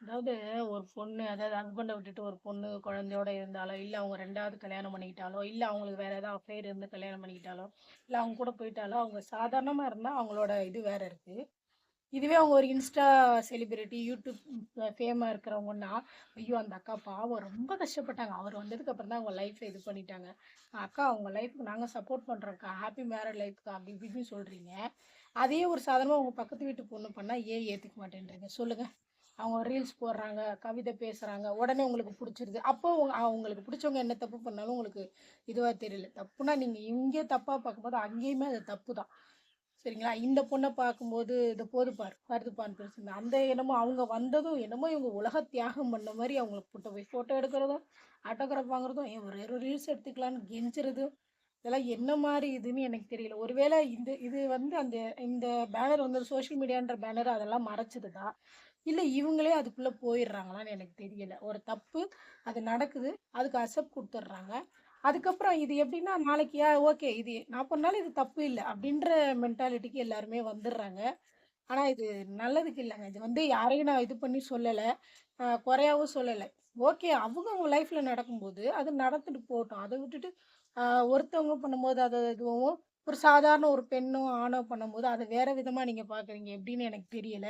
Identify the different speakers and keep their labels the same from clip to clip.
Speaker 1: அதாவது ஒரு பொண்ணு அதாவது ஹஸ்பண்ட விட்டுட்டு ஒரு பொண்ணு குழந்தையோட இருந்தாலோ, இல்ல அவங்க 2வது கல்யாணம் பண்ணிக்கிட்டாலோ, இல்ல அவங்களுக்கு வேற ஏதாவது அஃபேர் இருந்து கல்யாணம் பண்ணிக்கிட்டாலோ, இல்ல அவங்க கூட போயிட்டாலோ, அவங்க சாதாரணமா இருந்தா அவங்களோட இது வேற இருக்கு. இதுவே அவங்க ஒரு இன்ஸ்டா செலிபிரிட்டி, யூடியூப் ஃபேமா இருக்கிறவங்கன்னா, ஐயோ! அந்த அக்கா பாவம் ரொம்ப கஷ்டப்பட்டாங்க. அவர் வந்ததுக்கு அப்புறம் தான் அவங்க லைஃப்ப இது பண்ணிட்டாங்க. அக்கா உங்க லைஃப்க்கு நாங்க சப்போர்ட் பண்றோம்க்கா. ஹேப்பி மேரிட் லைஃப்க்கா அப்படி இப்படின்னு சொல்றீங்க. அதையே ஒரு சாதாரணமா உங்க பக்கத்து வீட்டு பொண்ணு பண்ணா ஏன் ஏத்துக்க மாட்டேன்றீங்க? சொல்லுங்க. அவங்க ரீல்ஸ் போடுறாங்க, கவிதை பேசுறாங்க. உடனே உங்களுக்கு புடிச்சிருது. அப்போ அவங்களுக்கு புடிச்சவங்க என்ன தப்பு பண்ணாலும் உங்களுக்கு இதுவா தெரியல. தப்புனா நீங்க இங்கே தப்பா பார்க்கும்போது, அங்கேயுமே அது தப்பு தான். சரிங்களா? இந்த பொண்ண பார்க்கும்போது, "இத போது பாரு, வருது பாருன்னு பேசுங்க." அந்த என்னமோ அவங்க வந்ததும் என்னமோ இவங்க உலக தியாகம் பண்ண மாரி அவங்கள கூட்டு போய் ஃபோட்டோ எடுக்கிறதும், ஆட்டோகிராஃப் வாங்குறதும், ஏன் ஒரே ஒரு ரீல்ஸ் எடுத்துக்கலான்னு கெஞ்சுறதும், இதெல்லாம் என்ன மாரி இதுன்னு எனக்கு தெரியல. ஒருவேளை இது வந்து இந்த பேனர் வந்து சோஷியல் மீடியான்ற பேனர் அதெல்லாம் மறைச்சிருதா? இல்ல இவங்களே அதுக்குள்ள போயிடுறாங்களான்னு எனக்கு தெரியல. ஒரு தப்பு, அது நடக்குது. அதுக்கு அக்செப்ட் குடுத்துடுறாங்க. அதுக்கப்புறம் இது எப்படின்னா, நாளைக்கு ஓகே இது நான் பண்ணாலும் இது தப்பு இல்ல. அப்படின்ற மென்டாலிட்டிக்கு எல்லாருமே வந்துர்றாங்க. ஆனா இது நல்லதுக்கு இல்லங்க. இது வந்து யாரையும் நான் இது பண்ணி சொல்லல. குறையாவும் சொல்லல. ஓகே அவங்க அவங்க லைஃப்ல நடக்கும்போது, அது நடந்துட்டு போகட்டும். அத விட்டுட்டு அ ஒருத்தவங்க பண்ணும்போது அது இதுவும், ஒரு சாதாரண ஒரு பெண்ணோ, ஆணோ பண்ணும்போது, அத வேற விதமா நீங்க பார்க்குறீங்க. எப்படின்னு எனக்கு தெரியல.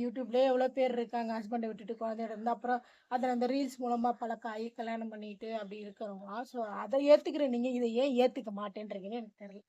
Speaker 1: யூடியூப்லயே எவ்வளோ பேர் இருக்காங்க. ஹஸ்பண்ட விட்டுட்டு குழந்தையோட இருந்து, அப்புறம் அதில அந்த ரீல்ஸ் மூலமா பழக்காயி கல்யாணம் பண்ணிட்டு அப்படி இருக்கிறவங்களாம். ஸோ அத ஏத்துக்கிற நீங்க, இத ஏன் ஏத்துக்க மாட்டேன்றீங்கன்னு எனக்கு தெரியல.